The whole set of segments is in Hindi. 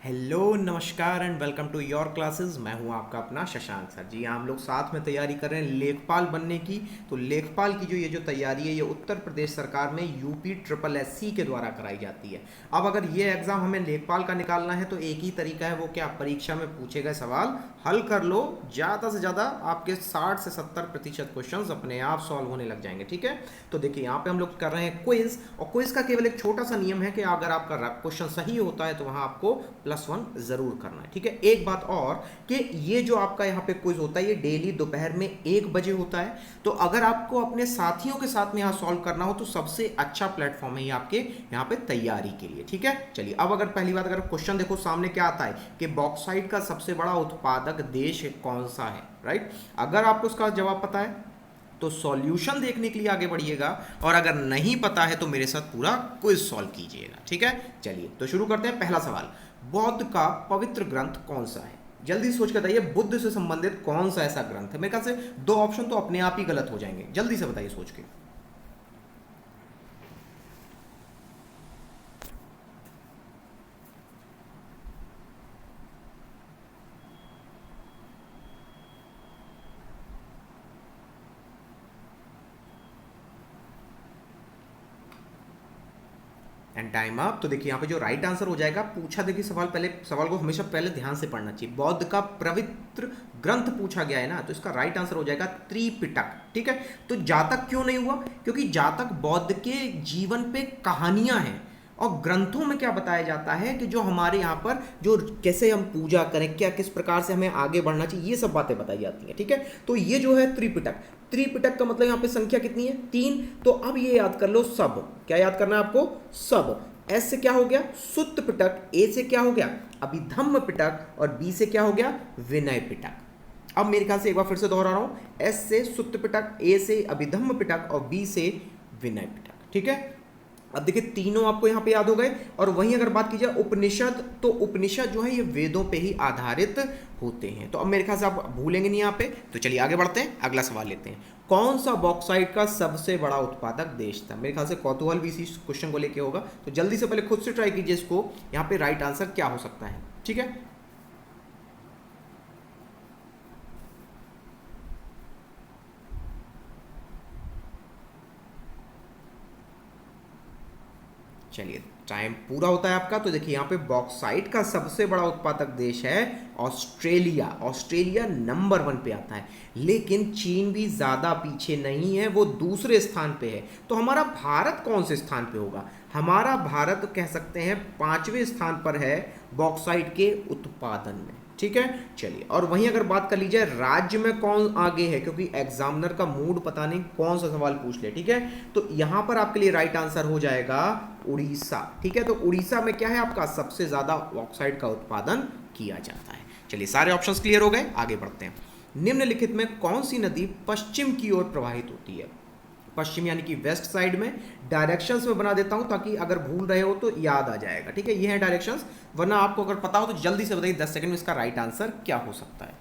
हेलो नमस्कार and welcome to your classes. मैं हूं आपका अपना शशांक सर जी। हम लोग साथ में तैयारी कर रहे हैं लेखपाल बनने की। तो लेखपाल की ये जो तैयारी है ये उत्तर प्रदेश सरकार में यूपी ट्रिपल एससी के द्वारा कराई जाती है। अब अगर ये एग्ज़ाम हमें लेखपाल का निकालना है तो एक ही तरीका है, वो क्या, परीक्षा में पूछे गए सवाल हल कर लो। ज़्यादा से ज़्यादा आपके 60 से 70% क्वेश्चन अपने आप सॉल्व होने लग जाएंगे। ठीक है, तो देखिए यहाँ पे हम लोग कर रहे हैं क्विज, और क्विज का केवल एक छोटा सा नियम है कि अगर आपका क्वेश्चन सही होता है तो वहाँ आपको +1 जरूर करना है। ठीक है, एक बात और कि ये जो आपका यहाँ पे क्विज होता है ये डेली दोपहर में 1 बजे होता है। तो अगर आपको अपने साथियों के साथ में यहाँ सॉल्व करना हो तो सबसे अच्छा प्लेटफॉर्म है ये आपके यहाँ पे तैयारी के लिए। ठीक है, चलिए अब अगर पहली बात, अगर क्वेश्चन देखो सामने क्या आता है कि बॉक्साइट का सबसे बड़ा उत्पादक देश कौन सा है, राइट। अगर आपको उसका जवाब पता है तो सॉल्यूशन देखने के लिए आगे बढ़िएगा, और अगर नहीं पता है तो मेरे साथ पूरा क्विज सॉल्व कीजिएगा। ठीक है, चलिए तो शुरू करते हैं। पहला सवाल, बौद्ध का पवित्र ग्रंथ कौन सा है? जल्दी सोच के बताइए, बुद्ध से संबंधित कौन सा ऐसा ग्रंथ है? मेरे ख्याल से 2 ऑप्शन तो अपने आप ही गलत हो जाएंगे, जल्दी से बताइए सोच के। And time up. तो देखिए यहाँ पे जो राइट आंसर हो जाएगा, पूछा देखिए सवाल, पहले सवाल को हमेशा पहले ध्यान से पढ़ना चाहिए। बौद्ध का पवित्र ग्रंथ पूछा गया है ना, तो इसका राइट आंसर हो जाएगा त्रिपिटक। ठीक है, तो जातक क्यों नहीं हुआ? क्योंकि जातक बौद्ध के जीवन पे कहानियां हैं, और ग्रंथों में क्या बताया जाता है कि जो हमारे यहाँ पर जो कैसे हम पूजा करें, क्या किस प्रकार से हमें आगे बढ़ना चाहिए, ये सब बातें बताई जाती हैं। ठीक है, तो ये जो है त्रिपिटक, त्रिपिटक का मतलब यहाँ पे संख्या कितनी है? 3। तो अब ये याद कर लो सब, क्या याद करना है आपको? सब। एस से क्या हो गया? सुत्त पिटक। ए से क्या हो गया? अभिधम्म पिटक। और बी से क्या हो गया? विनय पिटक। अब मेरे ख्याल से एक बार फिर से दोहरा रहा हूं, एस से सुत्त पिटक, ए से अभिधम्म पिटक और बी से विनय पिटक। ठीक है, अब देखिए तीनों आपको यहां पे याद हो गए। और वहीं अगर बात की जाए उपनिषद, तो उपनिषद जो है ये वेदों पे ही आधारित होते हैं। तो अब मेरे ख्याल से आप भूलेंगे नहीं यहाँ पे। तो चलिए आगे बढ़ते हैं, अगला सवाल लेते हैं। कौन सा बॉक्साइट का सबसे बड़ा उत्पादक देश था? मेरे ख्याल से कौतूहल भी इसी क्वेश्चन को लेके होगा, तो जल्दी से पहले खुद से ट्राई कीजिए इसको, यहाँ पे राइट आंसर क्या हो सकता है। ठीक है, चलिए टाइम पूरा होता है आपका। तो देखिए यहाँ पे बॉक्साइट का सबसे बड़ा उत्पादक देश है ऑस्ट्रेलिया। ऑस्ट्रेलिया नंबर 1 पे आता है, लेकिन चीन भी ज़्यादा पीछे नहीं है, वो दूसरे स्थान पे है। तो हमारा भारत कौन से स्थान पे होगा? हमारा भारत कह सकते हैं 5वें स्थान पर है बॉक्साइट के उत्पादन में। ठीक है, चलिए और वहीं अगर बात कर ली जाए राज्य में कौन आगे है, क्योंकि एग्जामिनर का मूड पता नहीं कौन सा सवाल पूछ ले। ठीक है, तो यहां पर आपके लिए राइट आंसर हो जाएगा उड़ीसा। ठीक है, तो उड़ीसा में क्या है आपका? सबसे ज्यादा ऑक्साइड का उत्पादन किया जाता है। चलिए सारे ऑप्शंस क्लियर हो गए, आगे बढ़ते हैं। निम्नलिखित में कौन सी नदी पश्चिम की ओर प्रवाहित होती है? पश्चिम यानी कि वेस्ट साइड में। डायरेक्शंस में बना देता हूं ताकि अगर भूल रहे हो तो याद आ जाएगा। ठीक है, ये है डायरेक्शंस, वरना आपको अगर पता हो तो जल्दी से बताइए 10 सेकंड में इसका राइट आंसर क्या हो सकता है।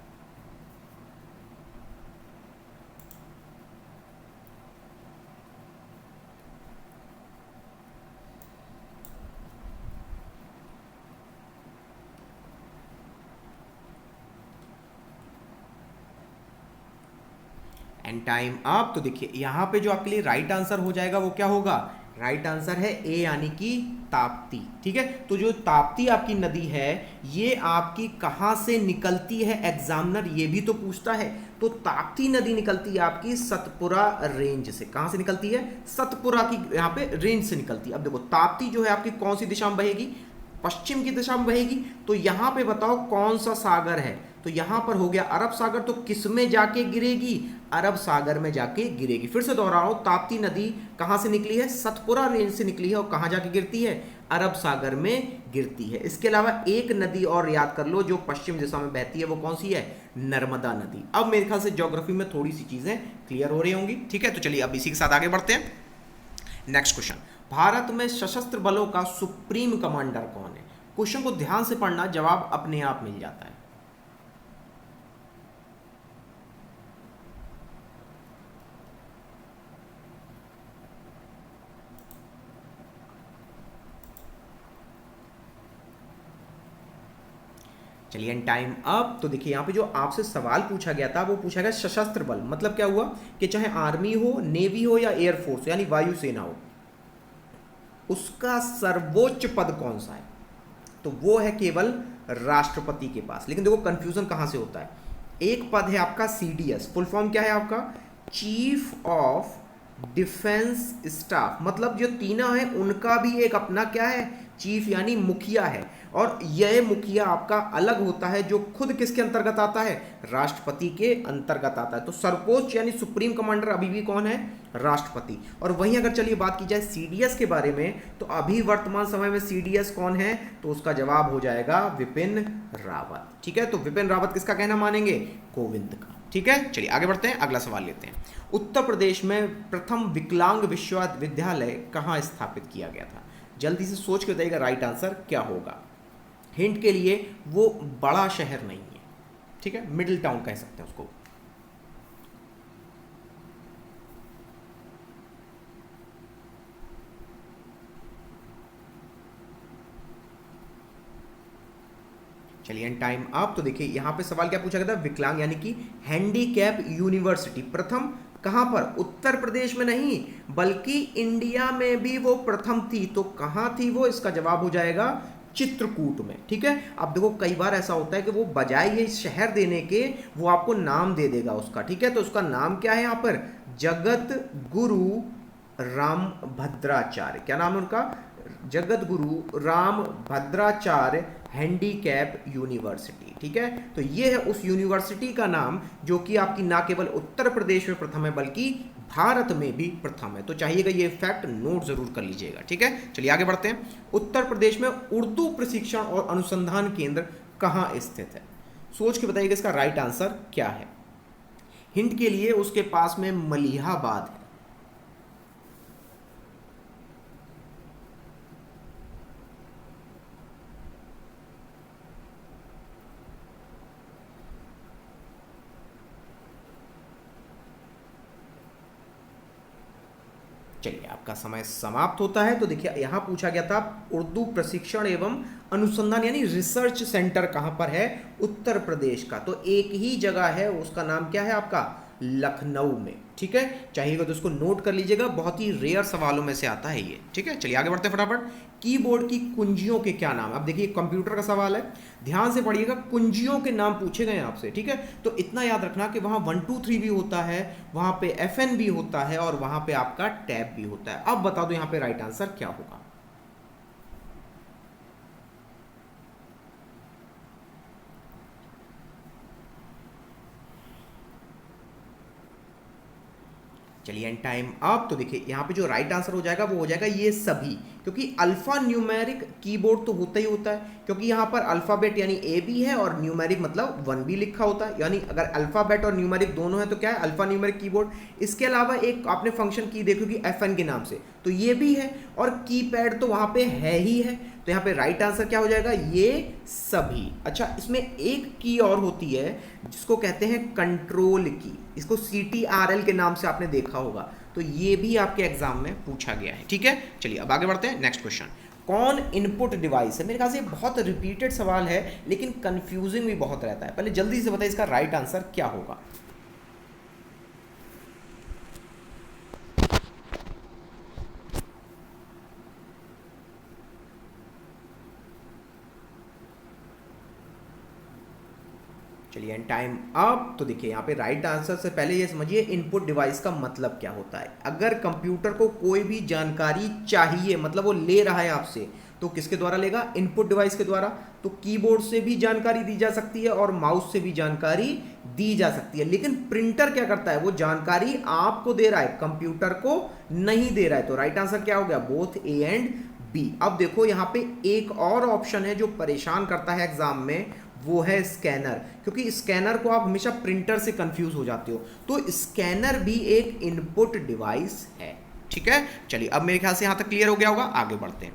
And time up. तो देखिए यहां पे जो आपके लिए राइट आंसर हो जाएगा वो क्या होगा? राइट आंसर है ए, यानी कि ताप्ती। ठीक है, तो जो ताप्ती आपकी नदी है ये आपकी कहां से निकलती है, एग्जामिनर ये भी तो पूछता है। तो ताप्ती नदी निकलती है आपकी सतपुरा रेंज से। कहां से निकलती है? सतपुरा की यहाँ पे रेंज से निकलती है। अब देखो ताप्ती जो है आपकी कौन सी दिशा में बहेगी? पश्चिम की दिशा में बहेगी। तो यहां पे बताओ कौन सा सागर है? तो यहां पर हो गया अरब सागर। तो किस में जाके गिरेगी? अरब सागर में जाके गिरेगी। फिर से दोहरा रहा हूं, ताप्ती नदी कहां से निकली है? सतपुरा रेंज से निकली है, और कहां जाके गिरती है? अरब सागर में गिरती है। इसके अलावा एक नदी और याद कर लो जो पश्चिम दिशा में बहती है, वो कौन सी है? नर्मदा नदी। अब मेरे ख्याल से ज्योग्राफी में थोड़ी सी चीजें क्लियर हो रही होंगी। ठीक है, तो चलिए अब इसी के साथ आगे बढ़ते हैं। नेक्स्ट क्वेश्चन, भारत में सशस्त्र बलों का सुप्रीम कमांडर कौन है? क्वेश्चन को ध्यान से पढ़ना, जवाब अपने आप मिल जाता है। चलिए एंड टाइम अप। तो देखिए यहाँ पे जो आपसे सवाल पूछा गया था वो पूछा गया सशस्त्र बल, मतलब क्या हुआ कि चाहे आर्मी हो, नेवी हो या एयरफोर्स यानी वायुसेना हो, उसका सर्वोच्च पद कौन सा है? तो वो है केवल राष्ट्रपति के पास। लेकिन देखो कंफ्यूजन कहां से होता है। एक पद है आपका सीडीएस, फुल फॉर्म क्या है आपका? चीफ ऑफ डिफेंस स्टाफ, मतलब जो तीनों है उनका भी एक अपना क्या है? चीफ यानी मुखिया है। और यह मुखिया आपका अलग होता है जो खुद किसके अंतर्गत आता है? राष्ट्रपति के अंतर्गत आता है। तो सर्वोच्च यानी सुप्रीम कमांडर अभी भी कौन है? राष्ट्रपति। और वहीं अगर चलिए बात की जाए सीडीएस के बारे में, तो अभी वर्तमान समय में सीडीएस कौन है? तो उसका जवाब हो जाएगा विपिन रावत। ठीक है, तो विपिन रावत किसका कहना मानेंगे? कोविंद का। ठीक है, चलिए आगे बढ़ते हैं, अगला सवाल लेते हैं। उत्तर प्रदेश में प्रथम विकलांग विश्वविद्यालय कहाँ स्थापित किया गया था? जल्दी से सोच के बताइएगा राइट आंसर क्या होगा। हिंट के लिए, वो बड़ा शहर नहीं है, ठीक है, मिडिल टाउन कह सकते हैं उसको। चलिए एंड टाइम अप। तो देखिए यहाँ पे सवाल क्या पूछा गया था? विकलांग यानी कि हैंडीकैप यूनिवर्सिटी प्रथम कहां पर? उत्तर प्रदेश में नहीं बल्कि इंडिया में भी वो प्रथम थी। तो कहां थी वो? इसका जवाब हो जाएगा चित्रकूट में। ठीक है, अब देखो कई बार ऐसा होता है कि वो बजाय ये शहर देने के वो आपको नाम दे देगा उसका। ठीक है, तो उसका नाम क्या है यहाँ पर? जगत गुरु राम भद्राचार्य। क्या नाम है उनका? Jagat Guru Ram Bhadracharya handicap university. ठीक है, तो ये है उस यूनिवर्सिटी का नाम जो कि आपकी ना केवल उत्तर प्रदेश में प्रथम है बल्कि भारत में भी प्रथम है। तो चाहिएगा ये फैक्ट नोट जरूर कर लीजिएगा। ठीक है, चलिए आगे बढ़ते हैं। उत्तर प्रदेश में उर्दू प्रशिक्षण और अनुसंधान केंद्र कहाँ स्थित है? सोच के बताइएगा इसका राइट आंसर क्या है। हिंट के लिए, उसके पास में मलिहाबाद है। चलिए आपका समय समाप्त होता है। तो देखिए यहाँ पूछा गया था उर्दू प्रशिक्षण एवं अनुसंधान यानी रिसर्च सेंटर कहाँ पर है? उत्तर प्रदेश का। तो एक ही जगह है, उसका नाम क्या है आपका? लखनऊ में। ठीक है, चाहिएगा तो उसको नोट कर लीजिएगा, बहुत ही रेयर सवालों में से आता है ये। ठीक है, चलिए आगे बढ़ते हैं फटाफट। कीबोर्ड की कुंजियों के क्या नाम? अब देखिए कंप्यूटर का सवाल है, ध्यान से पढ़िएगा, कुंजियों के नाम पूछे गए आपसे। ठीक है, तो इतना याद रखना कि वहाँ 1 2 3 भी होता है, वहाँ पे FN भी होता है और वहाँ पे आपका टैब भी होता है। अब बता दो यहाँ पे राइट आंसर क्या होगा। चलिए एंड टाइम अप। तो देखिए यहाँ पे जो राइट आंसर हो जाएगा वो हो जाएगा ये सभी, क्योंकि अल्फा न्यूमेरिक कीबोर्ड तो होता ही होता है, क्योंकि यहाँ पर अल्फाबेट यानी ए बी है और न्यूमेरिक मतलब 1 भी लिखा होता है। यानी अगर अल्फाबेट और न्यूमेरिक दोनों है तो क्या है? Alpha numeric keyboard. इसके अलावा एक आपने फंक्शन की देखो कि FN के नाम से, तो ये भी है, और कीपैड तो वहाँ पे है ही है। तो यहाँ पे राइट आंसर क्या हो जाएगा? ये सभी। अच्छा, इसमें एक की और होती है जिसको कहते हैं कंट्रोल की, इसको CTRL के नाम से आपने देखा होगा। तो ये भी आपके एग्जाम में पूछा गया है। ठीक है, चलिए अब आगे बढ़ते हैं। नेक्स्ट क्वेश्चन, कौन इनपुट डिवाइस है? मेरे ख्याल से बहुत रिपीटेड सवाल है लेकिन कंफ्यूजिंग भी बहुत रहता है। पहले जल्दी से बताइए इसका राइट आंसर क्या होगा। चलिए एंड टाइम अप। तो देखिए यहाँ पे राइट आंसर से पहले ये समझिए इनपुट डिवाइस का मतलब क्या होता है। अगर कंप्यूटर को कोई भी जानकारी चाहिए, मतलब वो ले रहा है आपसे, तो किसके द्वारा लेगा? इनपुट डिवाइस के द्वारा। तो कीबोर्ड से भी जानकारी दी जा सकती है और माउस से भी जानकारी दी जा सकती है, लेकिन प्रिंटर क्या करता है? वो जानकारी आपको दे रहा है, कंप्यूटर को नहीं दे रहा है। तो राइट आंसर क्या हो गया? Both A and B। अब देखो यहाँ पे एक और ऑप्शन है जो परेशान करता है एग्जाम में, वो है स्कैनर, क्योंकि स्कैनर को आप हमेशा प्रिंटर से कंफ्यूज हो जाते हो। तो स्कैनर भी एक इनपुट डिवाइस है। ठीक है, चलिए अब मेरे ख्याल से यहां तक क्लियर हो गया होगा। आगे बढ़ते हैं,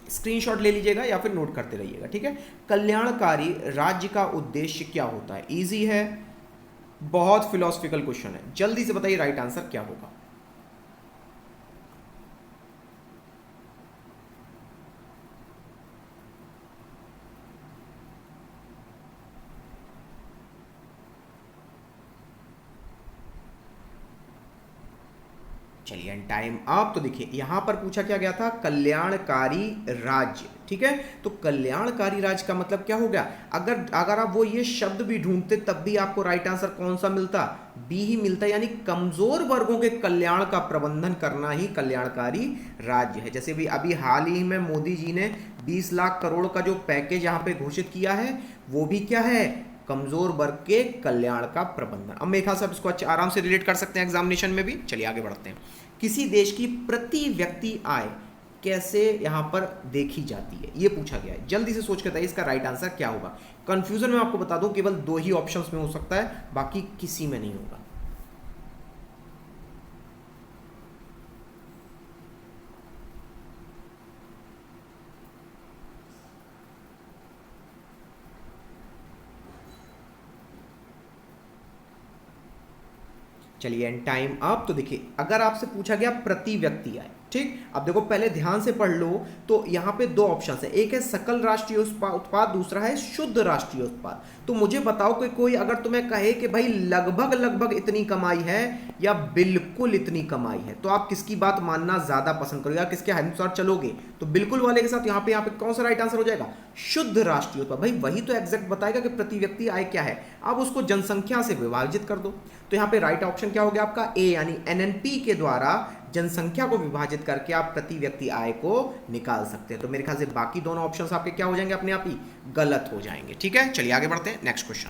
स्क्रीनशॉट ले लीजिएगा या फिर नोट करते रहिएगा। ठीक है, कल्याणकारी राज्य का उद्देश्य क्या होता है? इजी है, बहुत फिलोसफिकल क्वेश्चन है, जल्दी से बताइए राइट आंसर क्या होगा। चलिए एंड टाइम अप। तो देखिए यहां पर पूछा क्या गया था, कल्याणकारी राज्य। ठीक है, तो कल्याणकारी राज्य का मतलब क्या हो गया, अगर अगर आप वो ये शब्द भी ढूंढते तब भी आपको राइट आंसर कौन सा मिलता, बी ही मिलता, यानी कमजोर वर्गों के कल्याण का प्रबंधन करना ही कल्याणकारी राज्य है। जैसे भी अभी हाल ही में मोदी जी ने 20 लाख करोड़ का जो पैकेज यहाँ पे घोषित किया है, वो भी क्या है, कमजोर वर्ग के कल्याण का प्रबंधन। अब मेरे ख्याल से आप इसको अच्छा आराम से रिलेट कर सकते हैं एग्जामिनेशन में भी। चलिए आगे बढ़ते हैं। किसी देश की प्रति व्यक्ति आय कैसे यहां पर देखी जाती है, ये पूछा गया है। जल्दी से सोच के बताइए इसका राइट आंसर क्या होगा। कंफ्यूजन में आपको बता दूं केवल 2 ही ऑप्शंस में हो सकता है, बाकी किसी में नहीं होगा। चलिए एंड टाइम अप। तो देखिए अगर आपसे पूछा गया प्रति व्यक्ति आय, ठीक, अब देखो पहले ध्यान से पढ़ लो, तो यहाँ पे 2 ऑप्शन है, एक है सकल राष्ट्रीय उत्पाद, दूसरा है शुद्ध राष्ट्रीय उत्पाद। तो मुझे बताओ कि कोई अगर तुम्हें कहे कि भाई लगभग लगभग इतनी कमाई है या बिल्कुल इतनी कमाई है, तो आप किसकी बात मानना ज्यादा पसंद करोगे या किसके अनुसार चलोगे, तो बिल्कुल वाले के साथ। यहाँ पे कौन सा राइट आंसर हो जाएगा, शुद्ध राष्ट्रीय उत्पाद। भाई वही तो एग्जैक्ट बताएगा कि प्रति व्यक्ति आय क्या है, आप उसको जनसंख्या से विभाजित कर दो। तो यहाँ पे राइट ऑप्शन क्या हो गया आपका, ए, यानी एनएनपी के द्वारा जनसंख्या को विभाजित करके आप प्रति व्यक्ति आय को निकाल सकते हैं। तो मेरे ख्याल से बाकी दोनों ऑप्शंस आपके क्या हो जाएंगे, अपने आप ही गलत हो जाएंगे। ठीक है, चलिए आगे बढ़ते हैं। नेक्स्ट क्वेश्चन,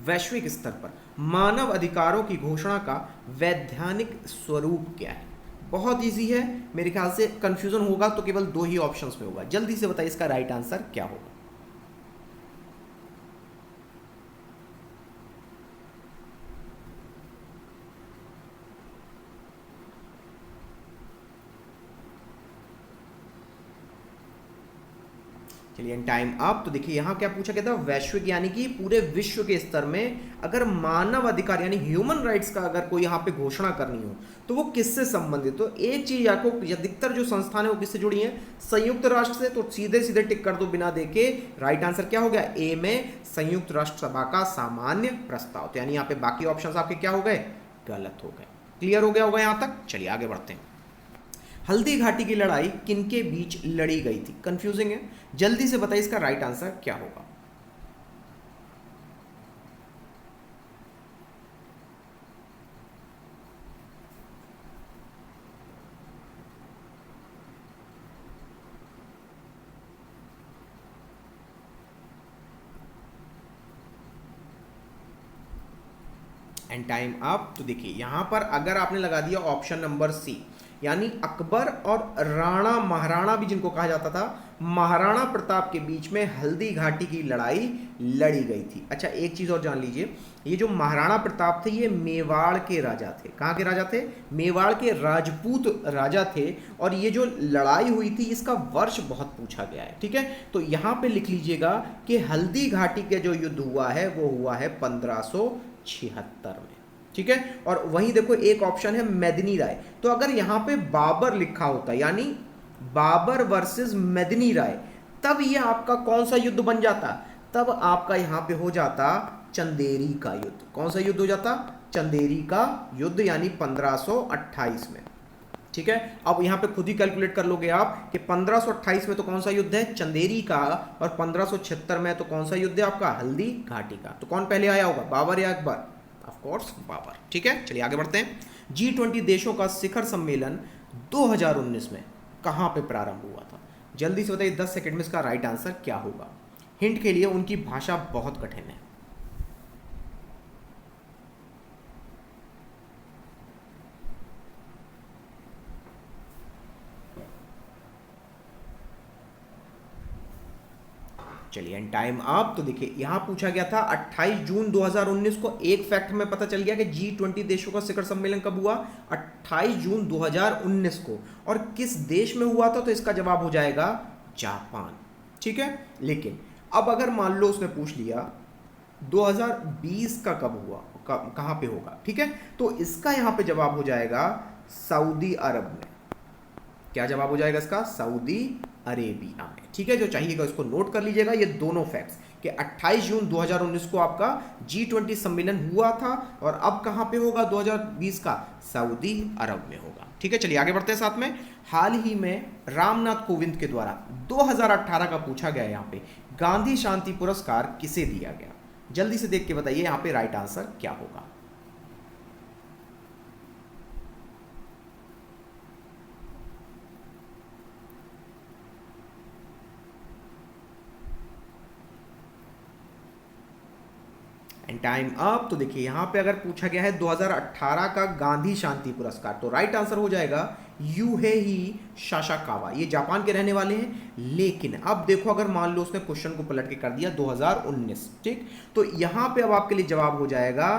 वैश्विक स्तर पर मानव अधिकारों की घोषणा का वैधानिक स्वरूप क्या है। बहुत इजी है, मेरे ख्याल से कंफ्यूजन होगा तो केवल 2 ही ऑप्शंस में होगा। जल्दी से बताइए इसका राइट आंसर क्या होगा। चलिए टाइम अप। तो देखिए यहां क्या पूछा गया था, वैश्विक यानी कि पूरे विश्व के स्तर में अगर मानव अधिकार यानी ह्यूमन राइट्स का अगर कोई यहाँ पे घोषणा करनी हो तो वो किससे संबंधित। तो एक चीज आपको, अधिकतर जो संस्थान है वो किससे जुड़ी हैं, संयुक्त राष्ट्र से। तो सीधे सीधे टिक कर दो बिना देखे। राइट आंसर क्या हो गया, ए में संयुक्त राष्ट्र सभा का सामान्य प्रस्ताव। तो यानी यहाँ पे बाकी ऑप्शन आपके क्या हो गए, गलत हो गए। क्लियर हो गया होगा यहां तक। चलिए आगे बढ़ते हैं। हल्दी घाटी की लड़ाई किनके बीच लड़ी गई थी, कंफ्यूजिंग है, जल्दी से बताइए इसका राइट आंसर क्या होगा। And time up. तो देखिए यहां पर अगर आपने लगा दिया ऑप्शन नंबर सी, यानी अकबर और राणा महाराणा भी जिनको कहा जाता था, महाराणा प्रताप के बीच में हल्दी घाटी की लड़ाई लड़ी गई थी। अच्छा एक चीज और जान लीजिए, ये जो महाराणा प्रताप थे ये मेवाड़ के राजा थे। कहाँ के राजा थे, मेवाड़ के राजपूत राजा थे। और ये जो लड़ाई हुई थी इसका वर्ष बहुत पूछा गया है। ठीक है, तो यहां पे लिख लीजिएगा कि हल्दी घाटी का जो युद्ध हुआ है वो हुआ है 1576 में। ठीक है, और वहीं देखो एक ऑप्शन है मेदिनी राय। तो अगर यहां पे बाबर लिखा होता यानी बाबर वर्सेस मेदिनी राय, तब ये आपका कौन सा युद्ध बन जाता, तब आपका यहां पे हो जाता चंदेरी का युद्ध। कौन सा युद्ध हो जाता, चंदेरी का युद्ध, यानी 1528 में। ठीक है, अब यहां पे खुद ही कैलकुलेट कर लोगे आप कि 1528 में तो कौन सा युद्ध है, चंदेरी का, और 1576 में तो कौन सा युद्ध है आपका, हल्दी घाटी का। तो कौन पहले आया होगा, बाबर या अकबर, ऑफ कोर्स बाबर। ठीक है, चलिए आगे बढ़ते हैं। G20 देशों का शिखर सम्मेलन 2019 में कहां पे प्रारंभ हुआ था, जल्दी से बताइए 10 सेकंड में इसका राइट आंसर क्या होगा। हिंट के लिए उनकी भाषा बहुत कठिन है। चलिए एंड टाइम अप। तो देखिए यहां पूछा गया था 28 जून 2019 को। एक फैक्ट में पता चल गया कि G20 देशों का शिखर सम्मेलन कब हुआ, 28 जून 2019 को। और किस देश में हुआ था, तो इसका जवाब हो जाएगा जापान। ठीक है, लेकिन अब अगर मान लो उसने पूछ लिया 2020 का कब हुआ, कहां पे होगा, ठीक है, तो इसका यहां पे जवाब हो जाएगा सऊदी अरब में। क्या जवाब हो जाएगा इसका, सऊदी अरेबिया में। ठीक है, जो चाहिएगा उसको नोट कर लीजिएगा, ये दोनों फैक्ट्स कि 28 जून 2019 को आपका G20 सम्मेलन हुआ था, और अब कहाँ पे होगा 2020 का, सऊदी अरब में होगा। ठीक है, चलिए आगे बढ़ते हैं साथ में। हाल ही में रामनाथ कोविंद के द्वारा 2018 का पूछा गया यहाँ पे गांधी शांति पुरस्कार किसे दिया गया? जल्दी से देख के बताइए यहाँ पे राइट आंसर क्या होगा। And time up. तो देखिए यहाँ पे अगर पूछा गया है 2018 का गांधी शांति पुरस्कार, तो राइट आंसर हो जाएगा यूहेई सासाकावा। ये जापान के रहने वाले हैं। लेकिन अब देखो, अगर मान लो उसने क्वेश्चन को पलट के कर दिया 2019, ठीक, तो यहाँ पे अब आपके लिए जवाब हो जाएगा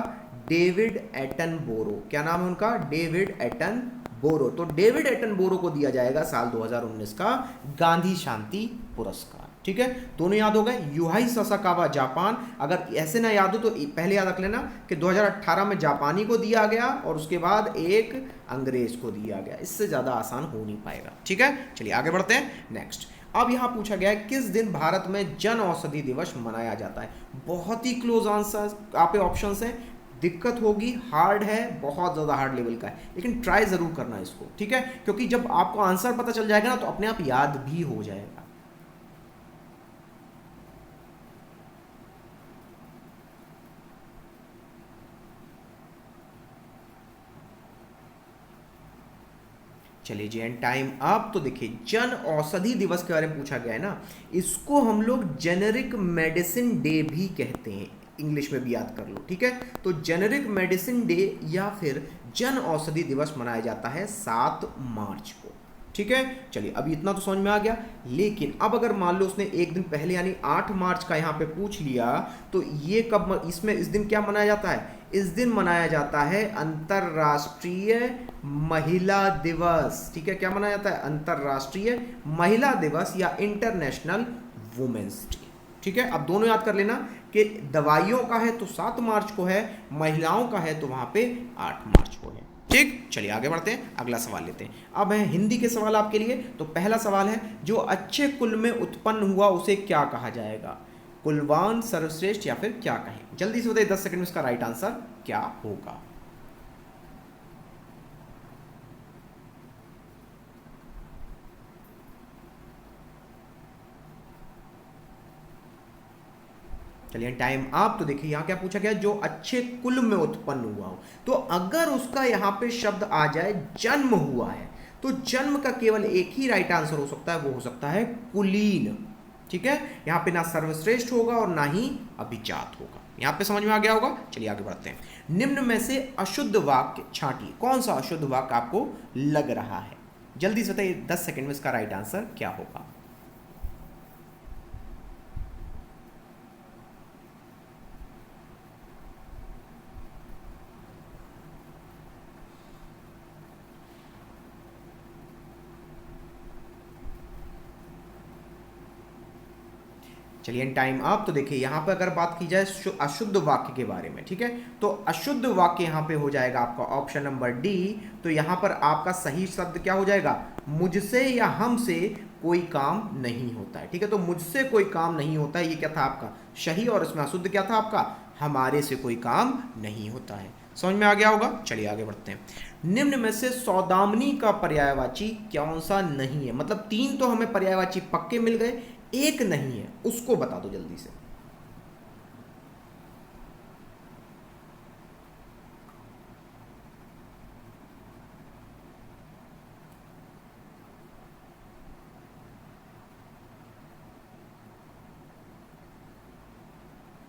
डेविड एटनबोरो। क्या नाम है उनका? डेविड एटनबोरो। तो डेविड एटनबोरो को दिया जाएगा साल 2019 का गांधी शांति पुरस्कार। ठीक है, दोनों याद हो गए। यूहाई सासाकावा जापान, अगर ऐसे ना याद हो तो पहले याद रख लेना कि 2018 में जापानी को दिया गया और उसके बाद एक अंग्रेज को दिया गया। इससे ज़्यादा आसान हो नहीं पाएगा। ठीक है, चलिए आगे बढ़ते हैं नेक्स्ट। अब यहाँ पूछा गया है किस दिन भारत में जन औषधि दिवस मनाया जाता है? बहुत ही क्लोज आंसर आप पे ऑप्शंस हैं। दिक्कत होगी, हार्ड है, बहुत ज़्यादा हार्ड लेवल का है, लेकिन ट्राई ज़रूर करना इसको। ठीक है, क्योंकि जब आपको आंसर पता चल जाएगा ना तो अपने आप याद भी हो जाएगा। चलिए जी, एंड टाइम अप। तो देखिए जन औषधि दिवस के बारे में पूछा गया है ना, इसको हम लोग जेनेरिक मेडिसिन डे भी कहते हैं, इंग्लिश में भी याद कर लो। ठीक है, तो जेनेरिक मेडिसिन डे या फिर जन औषधि दिवस मनाया जाता है 7 मार्च को। ठीक है, चलिए अभी इतना तो समझ में आ गया। लेकिन अब अगर मान लो उसने एक दिन पहले यानी 8 मार्च का यहाँ पे पूछ लिया, तो ये कब, इसमें इस दिन क्या मनाया जाता है? इस दिन मनाया जाता है अंतरराष्ट्रीय महिला दिवस। ठीक है, क्या मनाया जाता है? अंतरराष्ट्रीय महिला दिवस या इंटरनेशनल वुमेन्स डे। ठीक है, अब दोनों याद कर लेना कि दवाइयों का है तो 7 मार्च को है, महिलाओं का है तो वहां पे 8 मार्च को है। ठीक, चलिए आगे बढ़ते हैं, अगला सवाल लेते हैं। अब है हिंदी के सवाल आपके लिए। तो पहला सवाल है, जो अच्छे कुल में उत्पन्न हुआ उसे क्या कहा जाएगा? कुलवान, सर्वश्रेष्ठ या फिर क्या कहें? जल्दी से बताइए, 10 सेकंड में इसका राइट आंसर क्या होगा। चलिए टाइम अप। तो देखिए यहाँ क्या पूछा गया, जो अच्छे कुल में उत्पन्न हुआ हो। तो अगर उसका यहाँ पे शब्द आ जाए जन्म हुआ है, तो जन्म का केवल एक ही राइट आंसर हो सकता है, वो हो सकता है कुलीन। ठीक है, यहाँ पे ना सर्वश्रेष्ठ होगा और ना ही अभिजात होगा। यहाँ पे समझ में आ गया होगा। चलिए आगे बढ़ते हैं। निम्न में से अशुद्ध वाक्य छांटिए। कौन सा अशुद्ध वाक्य आपको लग रहा है? जल्दी से बताइए, 10 सेकंड में इसका राइट आंसर क्या होगा। चलिए टाइम अप। तो देखिए यहाँ पे अगर बात की जाए अशुद्ध वाक्य के बारे में, ठीक है, तो अशुद्ध वाक्य यहाँ पे हो जाएगा आपका ऑप्शन नंबर डी। तो यहाँ पर आपका सही शब्द क्या हो जाएगा? मुझसे या हमसे कोई काम नहीं होता है। ठीक है, तो मुझसे कोई काम नहीं होता है, ये क्या था आपका सही, और इसमें अशुद्ध क्या था आपका? हमारे से कोई काम नहीं होता है। समझ में आ गया होगा। चलिए आगे बढ़ते हैं। निम्न में से सौदामनी का पर्यायवाची कौन सा नहीं है? मतलब 3 तो हमें पर्यायवाची पक्के मिल गए, एक नहीं है, उसको बता दो जल्दी से।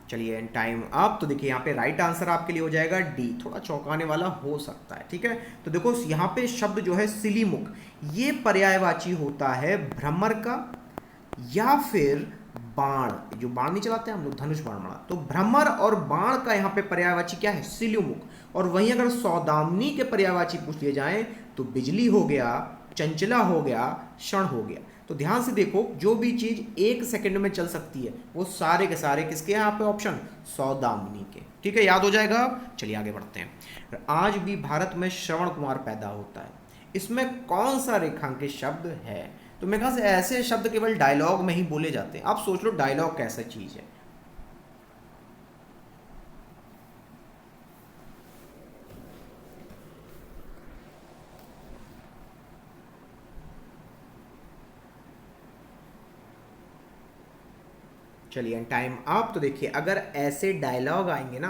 चलिए टाइम अप। तो देखिए यहाँ पे राइट आंसर आपके लिए हो जाएगा डी। थोड़ा चौंकाने वाला हो सकता है। ठीक है, तो देखो यहाँ पे शब्द जो है सिलीमुख, ये पर्यायवाची होता है भ्रमर का या फिर बाण। जो बाण नहीं चलाते हैं हम लोग, धनुष बाण मारा, तो भ्रमर और बाण का यहाँ पे पर्यायवाची क्या है? सिलीमुख। और वहीं अगर सौदामनी के पर्यायवाची पूछ लिए जाएं तो बिजली हो गया, चंचला हो गया, क्षण हो गया। तो ध्यान से देखो, जो भी चीज 1 सेकंड में चल सकती है वो सारे के सारे किसके हैं यहाँ पे? ऑप्शन सौदामनी के। ठीक है, याद हो जाएगा। चलिए आगे बढ़ते हैं। आज भी भारत में श्रवण कुमार पैदा होता है, इसमें कौन सा रेखांकित शब्द है? तो मेरे ख्याल से ऐसे शब्द केवल डायलॉग में ही बोले जाते हैं। आप सोच लो डायलॉग कैसा चीज है। चलिए टाइम अप। तो देखिए अगर ऐसे डायलॉग आएंगे ना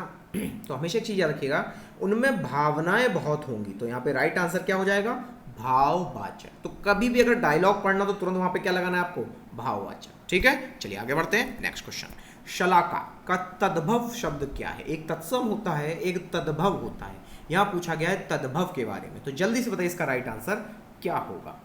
तो हमेशा एक चीज याद रखिएगा, उनमें भावनाएं बहुत होंगी, तो यहाँ पे राइट आंसर क्या हो जाएगा, भाववाचक। तो कभी भी अगर डायलॉग पढ़ना तो तुरंत वहां पे क्या लगाना है आपको, भाववाचक। ठीक है, चलिए आगे बढ़ते हैं। नेक्स्ट क्वेश्चन, शलाका का तद्भव शब्द क्या है। एक तत्सम होता है, एक तद्भव होता है, यहां पूछा गया है तद्भव के बारे में, तो जल्दी से बताइए इसका राइट आंसर क्या होगा।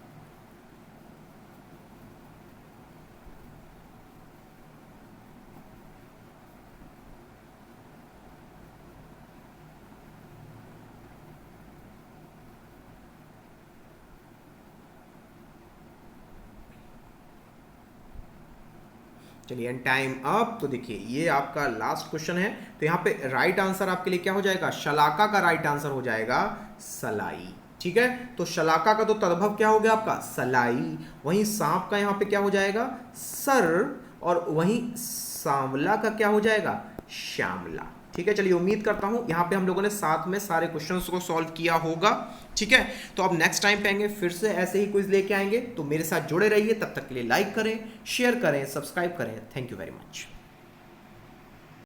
चलिए टाइम अप। तो देखिए ये आपका लास्ट क्वेश्चन है, तो यहाँ पे राइट आंसर आपके लिए क्या हो जाएगा, शलाका का राइट आंसर हो जाएगा सलाई। ठीक है, तो शलाका का तो तद्भव क्या हो गया आपका, सलाई। वहीं सांप का यहाँ पे क्या हो जाएगा, सर, और वहीं सांवला का क्या हो जाएगा, श्यामला। ठीक है, चलिए उम्मीद करता हूं यहां पे हम लोगों ने साथ में सारे क्वेश्चंस को सॉल्व किया होगा। ठीक है, तो अब नेक्स्ट टाइम पे आएंगे फिर से ऐसे ही क्विज लेके आएंगे, तो मेरे साथ जुड़े रहिए। तब तक के लिए लाइक करें, शेयर करें, सब्सक्राइब करें। Thank you very much.